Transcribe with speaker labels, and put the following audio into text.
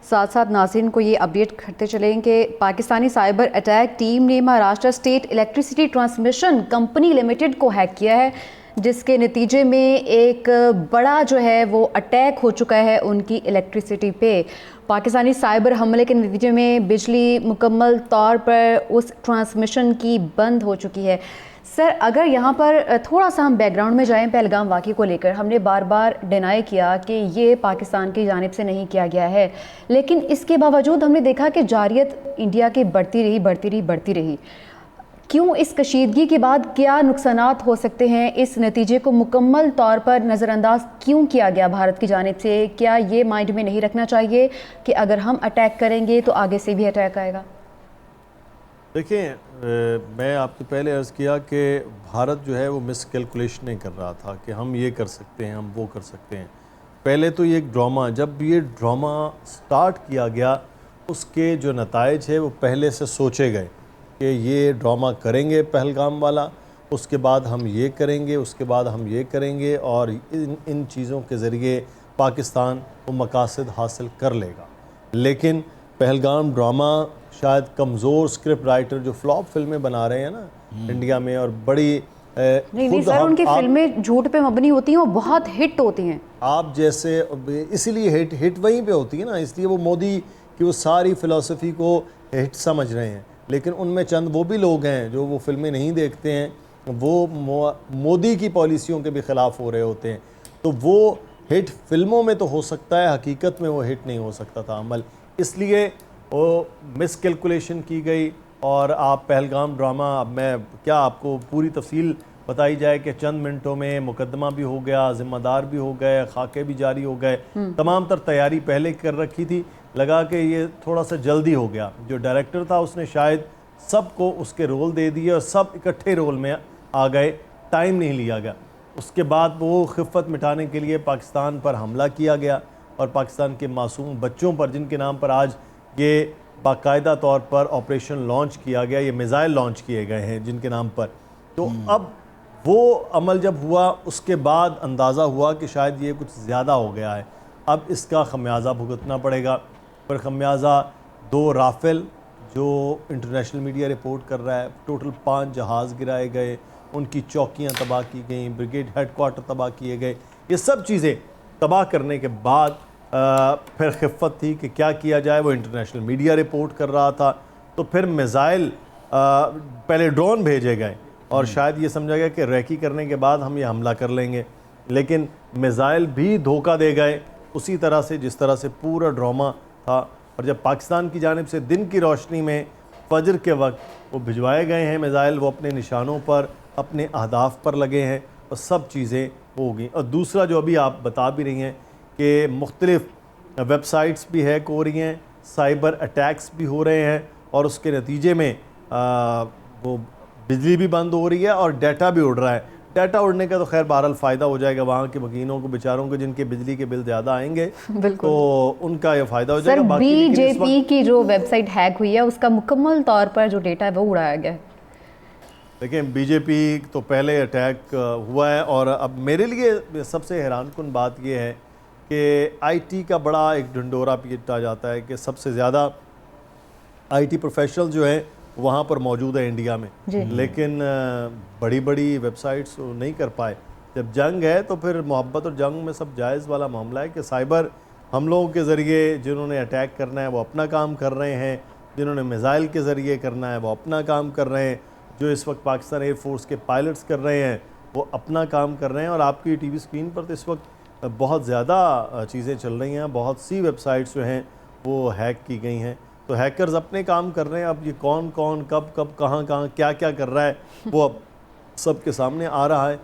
Speaker 1: ساتھ ساتھ ناظرین کو یہ اپڈیٹ کرتے چلیں کہ پاکستانی سائبر اٹیک ٹیم نے Maharashtra state electricity transmission company limited کو ہیک کیا ہے، جس کے نتیجے میں ایک بڑا جو ہے وہ اٹیک ہو چکا ہے ان کی الیکٹریسٹی پہ۔ پاکستانی سائبر حملے کے نتیجے میں بجلی مکمل طور پر اس ٹرانسمیشن کی بند ہو چکی ہے۔ سر، اگر یہاں پر تھوڑا سا ہم بیک گراؤنڈ میں جائیں پہلگام واقعے کو لے کر، ہم نے بار بار ڈینائی کیا کہ یہ پاکستان کی جانب سے نہیں کیا گیا ہے، لیکن اس کے باوجود ہم نے دیکھا کہ جارحیت انڈیا کی بڑھتی رہی۔ کیوں اس کشیدگی کے بعد کیا نقصانات ہو سکتے ہیں؟ اس نتیجے کو مکمل طور پر نظر انداز کیوں کیا گیا بھارت کی جانب سے؟ کیا یہ مائنڈ میں نہیں رکھنا چاہیے کہ اگر ہم اٹیک کریں گے تو آگے سے بھی اٹیک آئے گا؟
Speaker 2: دیکھیں، میں آپ کو پہلے عرض کیا کہ بھارت جو ہے وہ مس کیلکولیشنیں کر رہا تھا کہ ہم یہ کر سکتے ہیں، ہم وہ کر سکتے ہیں۔ پہلے تو یہ ایک ڈرامہ، جب یہ ڈرامہ سٹارٹ کیا گیا، اس کے جو نتائج ہے وہ پہلے سے سوچے گئے کہ یہ ڈرامہ کریں گے پہلگام والا، اس کے بعد ہم یہ کریں گے، اس کے بعد ہم یہ کریں گے، اور ان چیزوں کے ذریعے پاکستان وہ مقاصد حاصل کر لے گا۔ لیکن پہلگام ڈرامہ شاید کمزور سکرپٹ رائٹر جو فلاپ فلمیں بنا رہے ہیں نا انڈیا میں، اور بڑی
Speaker 1: نہیں سر، ان کی فلمیں جھوٹ پہ مبنی ہوتی ہیں، وہ بہت ہٹ ہوتی ہیں۔
Speaker 2: آپ جیسے اسی لیے ہٹ وہیں پہ ہوتی ہے نا، اس لیے وہ مودی کی وہ ساری فلسفی کو ہٹ سمجھ رہے ہیں، لیکن ان میں چند وہ بھی لوگ ہیں جو وہ فلمیں نہیں دیکھتے ہیں، وہ مودی کی پالیسیوں کے بھی خلاف ہو رہے ہوتے ہیں، تو وہ ہٹ فلموں میں تو ہو سکتا ہے، حقیقت میں وہ ہٹ نہیں ہو سکتا تھا عمل، اس لیے وہ مس کیلکولیشن کی گئی۔ اور آپ پہلگام ڈرامہ، اب میں کیا آپ کو پوری تفصیل بتائی جائے کہ چند منٹوں میں مقدمہ بھی ہو گیا، ذمہ دار بھی ہو گئے، خاکے بھی جاری ہو گئے، تمام تر تیاری پہلے کر رکھی تھی، لگا کہ یہ تھوڑا سا جلدی ہو گیا۔ جو ڈائریکٹر تھا اس نے شاید سب کو اس کے رول دے دیے اور سب اکٹھے رول میں آ گئے، ٹائم نہیں لیا گیا۔ اس کے بعد وہ خفت مٹانے کے لیے پاکستان پر حملہ کیا گیا، اور پاکستان کے معصوم بچوں پر، جن کے نام پر آج یہ باقاعدہ طور پر آپریشن لانچ کیا گیا، یہ میزائل لانچ کیے گئے ہیں جن کے نام پر، تو اب وہ عمل جب ہوا اس کے بعد اندازہ ہوا کہ شاید یہ کچھ زیادہ ہو گیا ہے، اب اس کا خمیازہ بھگتنا پڑے گا۔ پر خمیازہ 2 رافیل جو انٹرنیشنل میڈیا رپورٹ کر رہا ہے، ٹوٹل 5 جہاز گرائے گئے، ان کی چوکیاں تباہ کی گئیں، بریگیڈ ہیڈ کوارٹر تباہ کیے گئے، یہ سب چیزیں تباہ کرنے کے بعد پھر خفت تھی کہ کیا کیا جائے۔ وہ انٹرنیشنل میڈیا رپورٹ کر رہا تھا، تو پھر میزائل، پہلے ڈرون بھیجے گئے، اور شاید یہ سمجھا گیا کہ ریکی کرنے کے بعد ہم یہ حملہ کر لیں گے، لیکن میزائل بھی دھوکہ دے گئے اسی طرح سے جس طرح سے پورا ڈرامہ تھا۔ اور جب پاکستان کی جانب سے دن کی روشنی میں فجر کے وقت وہ بھجوائے گئے ہیں میزائل، وہ اپنے نشانوں پر، اپنے اہداف پر لگے ہیں، اور سب چیزیں ہو گئیں۔ اور دوسرا جو ابھی آپ بتا بھی رہی ہیں کہ مختلف ویب سائٹس بھی ہیک ہو رہی ہیں، سائبر اٹیکس بھی ہو رہے ہیں، اور اس کے نتیجے میں وہ بجلی بھی بند ہو رہی ہے اور ڈیٹا بھی اڑ رہا ہے۔ ڈیٹا اڑنے کا تو خیر بہرحال فائدہ ہو جائے گا وہاں کے مکینوں کو، بیچاروں کو، جن کے بجلی کے بل زیادہ آئیں گے، تو ان کا یہ فائدہ ہو جائے گا۔
Speaker 1: سر، بی جے پی کی جو ویب سائٹ ہیک ہوئی ہے اس کا مکمل طور پر جو ڈیٹا ہے وہ اڑایا گیا ہے۔
Speaker 2: دیکھیں، بی جے پی تو پہلے اٹیک ہوا ہے، اور اب میرے لیے سب سے حیران کن بات یہ ہے کہ آئی ٹی کا بڑا ایک ڈھنڈورا پیٹا جاتا ہے کہ سب سے زیادہ آئی ٹی پروفیشنل جو ہیں وہاں پر موجود ہے انڈیا میں، لیکن بڑی بڑی ویب سائٹس نہیں کر پائے۔ جب جنگ ہے تو پھر محبت اور جنگ میں سب جائز والا معاملہ ہے کہ سائبر حملوں کے ذریعے جنہوں نے اٹیک کرنا ہے وہ اپنا کام کر رہے ہیں، جنہوں نے میزائل کے ذریعے کرنا ہے وہ اپنا کام کر رہے ہیں، جو اس وقت پاکستان ایئر فورس کے پائلٹس کر رہے ہیں وہ اپنا کام کر رہے ہیں۔ اور آپ کی ٹی وی سکرین پر تو اس وقت بہت زیادہ چیزیں چل رہی ہیں، بہت سی ویب سائٹس جو ہیں وہ ہیک کی گئی ہیں، تو ہیکرز اپنے کام کر رہے ہیں۔ اب یہ کون کب کہاں کیا کر رہا ہے وہ اب سب کے سامنے آ رہا ہے،